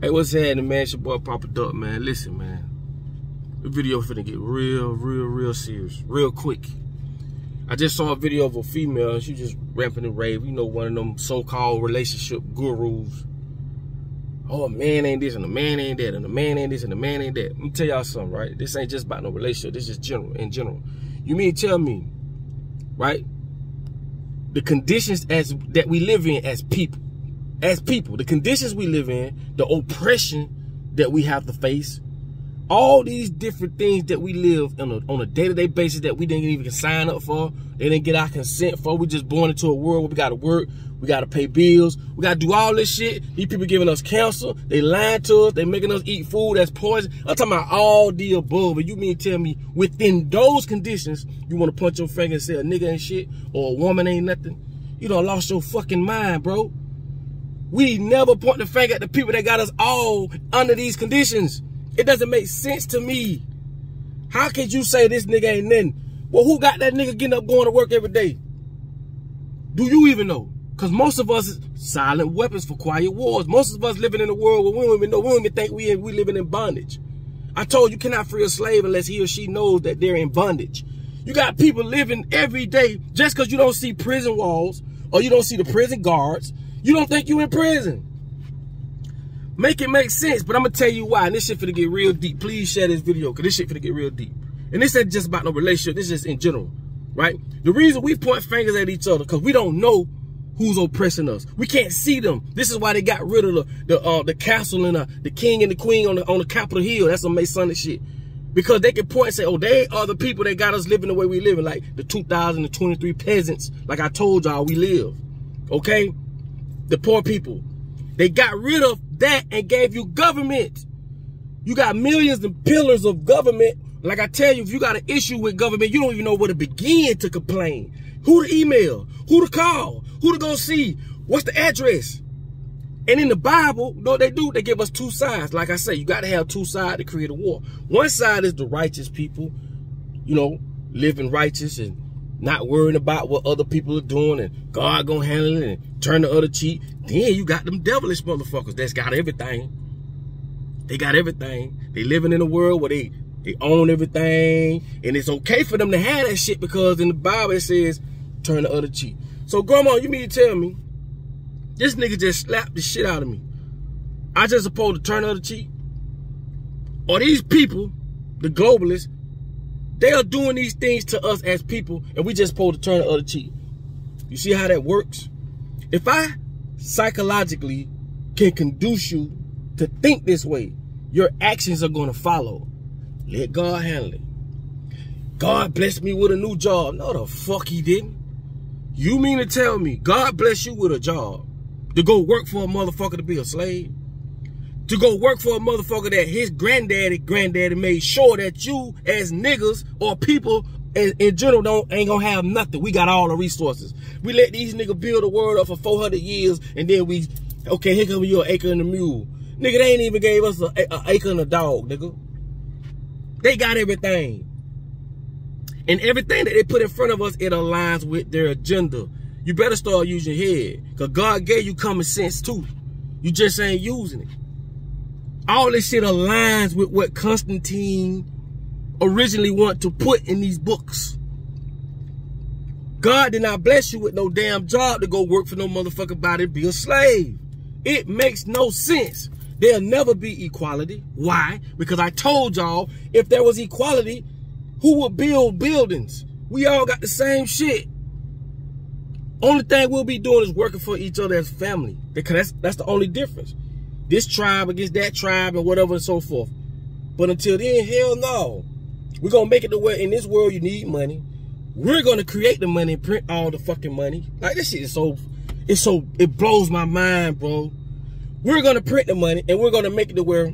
Hey, what's happening, man? It's your boy Papa Duck, man. Listen, man. The video finna get real serious, real quick. I just saw a video of a female, and she just ramping and rave. You know, one of them so-called relationship gurus. Oh, a man ain't this, and a man ain't that, and a man ain't this, and a man ain't that. Let me tell y'all something, right? This ain't just about no relationship. This is general, in general. You mean to tell me, right? The conditions that we live in as people, the conditions we live in, the oppression that we have to face, all these different things that we live on a day-to-day basis that we didn't even sign up for, they didn't get our consent for. We just born into a world where we gotta work, we gotta pay bills, we gotta do all this shit. These people giving us cancer, they lying to us, they making us eat food that's poison. I'm talking about all the above. And you mean tell me within those conditions, you wanna punch your finger and say a nigga ain't shit or a woman ain't nothing? You done lost your fucking mind, bro. We never point the finger at the people that got us all under these conditions. It doesn't make sense to me. How could you say this nigga ain't nothing? Well, who got that nigga getting up going to work every day? Do you even know? Because most of us is silent weapons for quiet wars. Most of us living in a world where we don't even know, we don't even think we living in bondage. I told you cannot free a slave unless he or she knows that they're in bondage. You got people living every day just because you don't see prison walls or you don't see the prison guards. You don't think you in prison. Make it make sense, but I'm going to tell you why. And this shit finna get real deep. Please share this video, because this shit finna get real deep. And this ain't just about no relationship. This is just in general, right? The reason we point fingers at each other, because we don't know who's oppressing us. We can't see them. This is why they got rid of the castle and the king and the queen on the Capitol Hill. That's some Masonic shit. Because they can point and say, oh, they are the people that got us living the way we living, like the 2023 peasants, like I told y'all we live, okay? The poor people. They got rid of that and gave you government. You got millions and pillars of government. Like I tell you, if you got an issue with government, you don't even know where to begin to complain. Who to email, who to call, who to go see, what's the address. And in the Bible, you know what they do? They give us two sides. Like I say, you got to have two sides to create a war. One side is the righteous people, you know, living righteous and not worrying about what other people are doing, and God gonna handle it and turn the other cheek. Then you got them devilish motherfuckers that's got everything. They got everything. They living in a world where they own everything, and it's okay for them to have that shit because in the Bible it says turn the other cheek. So grandma, you mean to tell me this nigga just slapped the shit out of me? I just supposed to turn the other cheek? Or these people, the globalists, they are doing these things to us as people, and we just supposed to turn the other cheek? You see how that works? If I psychologically can conduce you to think this way, your actions are going to follow. Let God handle it. God blessed me with a new job. No, the fuck he didn't. You mean to tell me God blessed you with a job to go work for a motherfucker to be a slave? To go work for a motherfucker that his granddaddy made sure that you as niggas or people in general ain't gonna have nothing. We got all the resources. We let these niggas build the world up for 400 years, and then okay, here come your acre and a mule. Nigga, they ain't even gave us an acre and a dog, nigga. They got everything. And everything that they put in front of us, it aligns with their agenda. You better start using your head, because God gave you common sense too. You just ain't using it. All this shit aligns with what Constantine originally wanted to put in these books. God did not bless you with no damn job to go work for no motherfucking body and be a slave. It makes no sense. There'll never be equality. Why? Because I told y'all, if there was equality, who would build buildings? We all got the same shit. Only thing we'll be doing is working for each other as family, because that's the only difference. This tribe against that tribe and whatever and so forth. But until then, hell no. We're going to make it to where in this world you need money. We're going to create the money and print all the fucking money. Like, this shit is it blows my mind, bro. We're going to print the money, and we're going to make it to where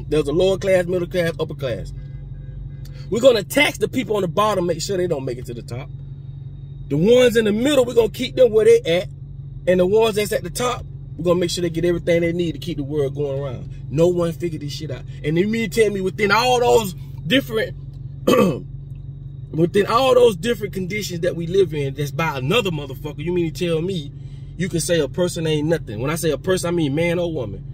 there's a lower class, middle class, upper class. We're going to tax the people on the bottom, make sure they don't make it to the top. The ones in the middle, we're going to keep them where they at. And the ones that's at the top, we're going to make sure they get everything they need to keep the world going around. No one figured this shit out. And then you tell me within all those different conditions that we live in, that's by another motherfucker, you mean to tell me you can say a person ain't nothing? When I say a person, I mean man or woman.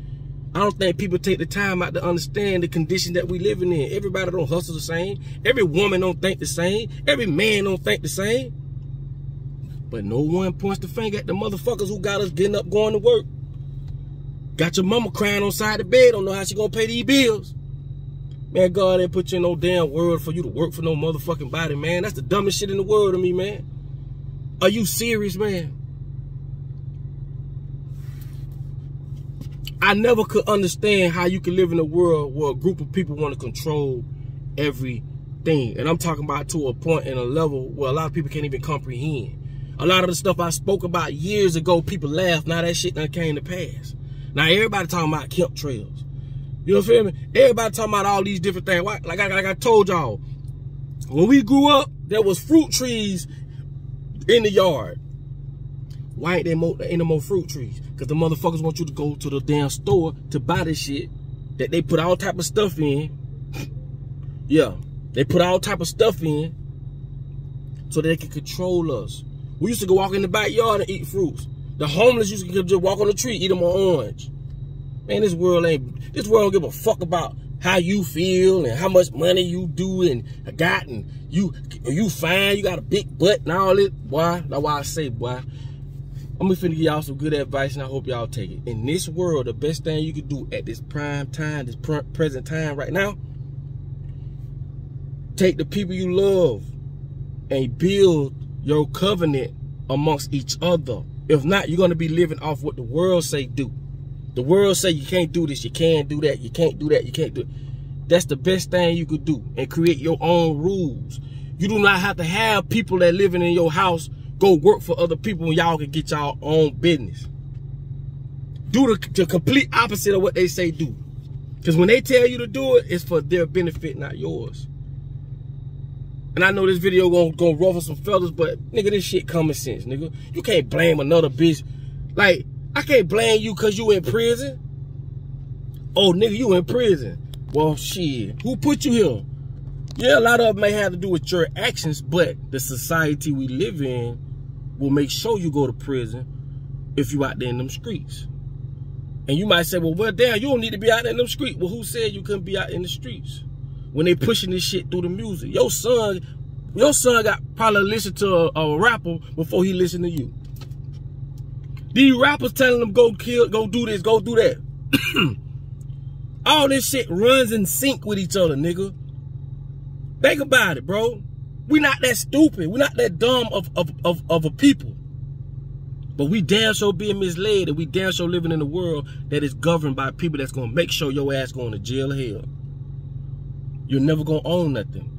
I don't think people take the time out to understand the condition that we living in. Everybody don't hustle the same. Every woman don't think the same. Every man don't think the same. But no one points the finger at the motherfuckers who got us getting up going to work. Got your mama crying on side of the bed, don't know how she gonna pay these bills. Man, God ain't put you in no damn world for you to work for no motherfucking body, man. That's the dumbest shit in the world to me, man. Are you serious, man? I never could understand how you can live in a world where a group of people want to control everything. And I'm talking about to a point and a level where a lot of people can't even comprehend. A lot of the stuff I spoke about years ago, people laugh. Now that shit done came to pass. Now everybody talking about chemtrails. You know what I'm saying? Everybody talking about all these different things. Like I told y'all, when we grew up, there was fruit trees in the yard. Why ain't there no more fruit trees? Because the motherfuckers want you to go to the damn store to buy this shit that they put all type of stuff in. Yeah, they put all type of stuff in so that they can control us. We used to go walk in the backyard and eat fruits. The homeless used to just walk on the tree, eat them on orange. Man, this world don't give a fuck about how you feel and how much money you do and got, and you fine, you got a big butt and all this. Boy, that's why I say, boy, I'm finna give y'all some good advice and I hope y'all take it. In this world, the best thing you can do at this prime time, this present time right now, take the people you love and build your covenant amongst each other. If not, you're gonna be living off what the world say do. The world say you can't do this, you can't do that, you can't do that, you can't do it. That's the best thing you could do, and create your own rules. You do not have to have people that living in your house go work for other people and y'all can get y'all own business. Do the complete opposite of what they say do. Because when they tell you to do it, it's for their benefit, not yours. And I know this video gonna ruffle some feathers, but nigga, this shit common sense, nigga. You can't blame another bitch. Like, I can't blame you because you in prison. Oh, nigga, you in prison. Well, shit, who put you here? Yeah, a lot of it may have to do with your actions, but the society we live in will make sure you go to prison if you out there in them streets. And you might say, well, damn, you don't need to be out there in them streets. Well, who said you couldn't be out in the streets? When they pushing this shit through the music. Your son got probably listened to a rapper before he listened to you. These rappers telling them go kill, go do this, go do that. All this shit runs in sync with each other, nigga. Think about it, bro. We not that stupid. We not that dumb of a people. But we damn sure being misled, and we damn sure living in a world that is governed by people that's gonna make sure your ass going to jail or hell. You're never gonna own nothing.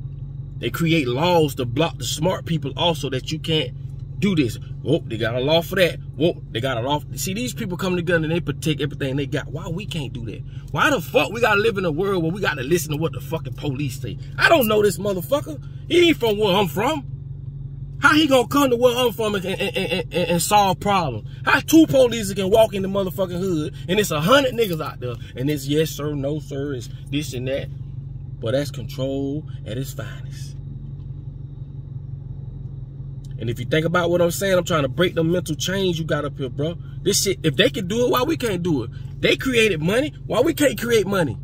They create laws to block the smart people also, that you can't do this. Whoa, they got a law for that. Whoa, they got a law. See, these people come together and they protect everything they got. Why we can't do that? Why the fuck we gotta live in a world where we gotta listen to what the fucking police say? I don't know this motherfucker. He ain't from where I'm from. How he gonna come to where I'm from and solve problems? How two police can walk in the motherfucking hood and it's 100 niggas out there and it's yes sir, no sir, it's this and that. But that's control at its finest. And if you think about what I'm saying, I'm trying to break the mental chains you got up here, bro. This shit, if they can do it, why we can't do it? They created money, why we can't create money?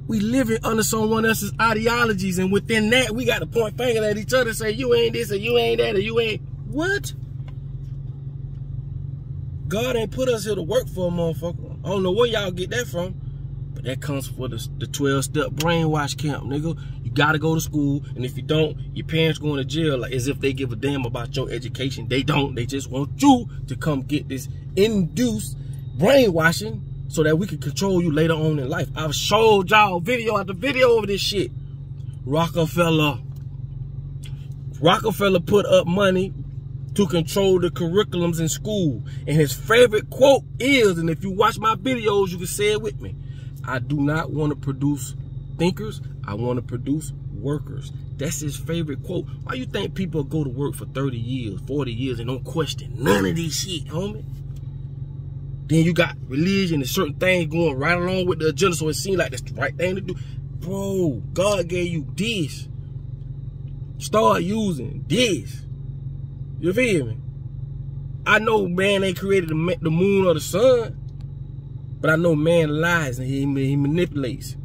We living under someone else's ideologies, and within that, we got to point fingers at each other and say, you ain't this, or you ain't that, or you ain't... What? God ain't put us here to work for a motherfucker. I don't know where y'all get that from, but that comes for the 12-step brainwash camp, nigga. You gotta go to school, and if you don't, your parents going to jail, like as if they give a damn about your education. They don't. They just want you to come get this induced brainwashing so that we can control you later on in life. I've showed y'all video after video over this shit. Rockefeller put up money to control the curriculums in school. And his favorite quote is, and if you watch my videos, you can say it with me, I do not want to produce thinkers, I want to produce workers. That's his favorite quote. Why you think people go to work for 30 years, 40 years and don't question none of this shit, homie? Then you got religion and certain things going right along with the agenda, so it seems like that's the right thing to do. Bro, God gave you this. Start using this. You feel me? I know man ain't created the moon or the sun, But I know man lies and he manipulates.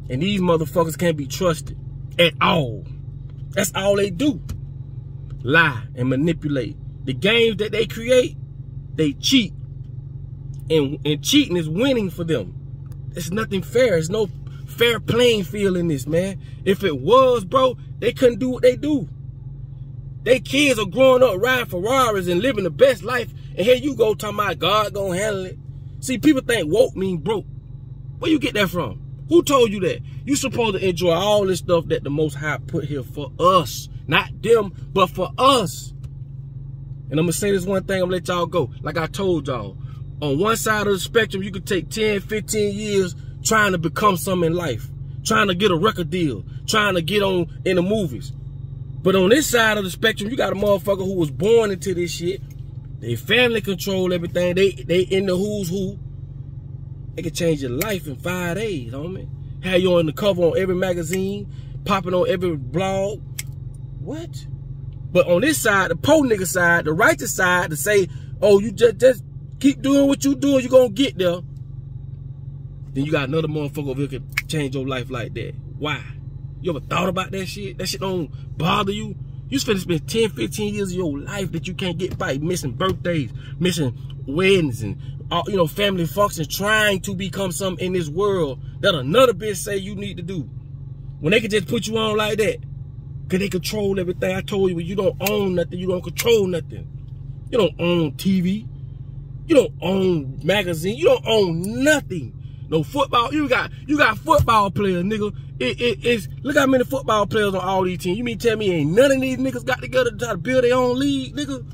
And these motherfuckers can't be trusted at all. That's all they do. Lie and manipulate. The games that they create, they cheat. And cheating is winning for them. It's nothing fair. There's no fair playing field in this, man. If it was, bro, they couldn't do what they do. They kids are growing up riding Ferraris and living the best life. And here you go talking about God gonna handle it. See, people think woke mean broke. Where you get that from? Who told you that? You supposed to enjoy all this stuff that the Most High put here for us. Not them, but for us. And I'm gonna say this one thing, I'm gonna let y'all go. Like I told y'all, on one side of the spectrum, you could take 10, 15 years trying to become something in life. Trying to get a record deal. Trying to get on in the movies. But on this side of the spectrum, you got a motherfucker who was born into this shit. They family control everything. They in the who's who. They can change your life in 5 days, homie. Have you on the cover on every magazine, popping on every blog. What? But on this side, the po nigga side, the righteous side, to say, oh, you just keep doing what you doing, you gonna get there. Then you got another motherfucker over here can change your life like that. Why? You ever thought about that shit? That shit don't bother you? You finna spend 10, 15 years of your life that you can't get by, missing birthdays, missing weddings, and you know, family functions, trying to become something in this world that another bitch say you need to do. When they can just put you on like that, cause they control everything. I told you, when you don't own nothing, you don't control nothing. You don't own TV. You don't own magazine. You don't own nothing. No football. You got football players, nigga. It's look how many football players on all these teams. You mean tell me ain't none of these niggas got together to try to build their own league, nigga?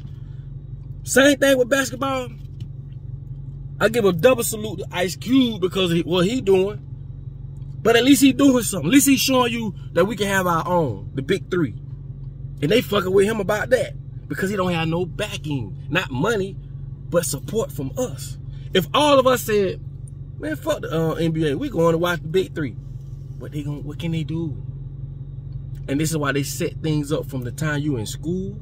Same thing with basketball. I give a double salute to Ice Cube because of what he doing. But at least he doing something. At least he's showing you that we can have our own, the big three. And they fucking with him about that because he don't have no backing, not money, but support from us. If all of us said, man, fuck the NBA, we going to watch the big three. What can they do? And this is why they set things up from the time you in school,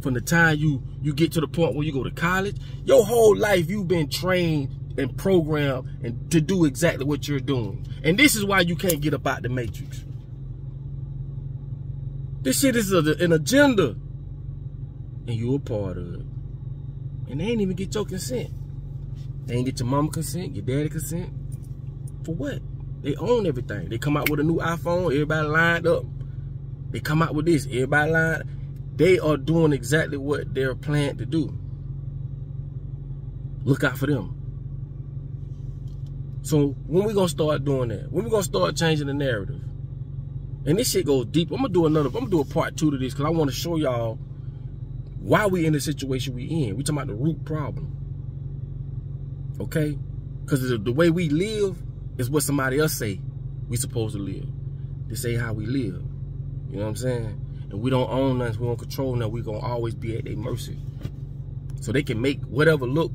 from the time you get to the point where you go to college. Your whole life you've been trained and programmed and to do exactly what you're doing. And this is why you can't get up out the matrix. This shit is an agenda. And you a part of it. And they ain't even get your consent. They ain't get your mama consent, your daddy consent. For what? They own everything. They come out with a new iPhone, everybody lined up. They come out with this, everybody lined up. They are doing exactly what they're planned to do. Look out for them. So when we gonna start doing that? When we gonna start changing the narrative? And this shit goes deep. I'm gonna do a part 2 to this because I want to show y'all why we in the situation we in. We talking about the root problem. Okay? Because the way we live is what somebody else say we supposed to live. They say how we live. You know what I'm saying? And we don't own nothing, we don't control nothing, we gonna always be at their mercy. So they can make whatever look,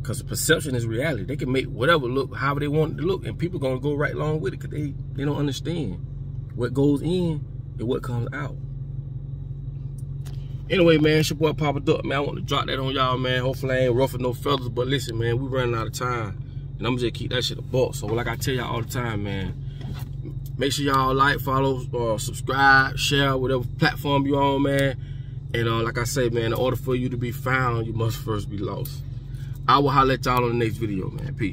because perception is reality. They can make whatever look however they want it to look, and people gonna go right along with it because they don't understand what goes in and what comes out. Anyway, man, it's your boy Papa Duck, man. I want to drop that on y'all, man. Hopefully I ain't ruffling no feathers, but listen, man, we running out of time. And I'm just keep that shit a buck. So like I tell y'all all the time, man, make sure y'all like, follow, subscribe, share, whatever platform you on, man. And like I say, man, in order for you to be found, you must first be lost. I will holler at y'all on the next video, man. Peace.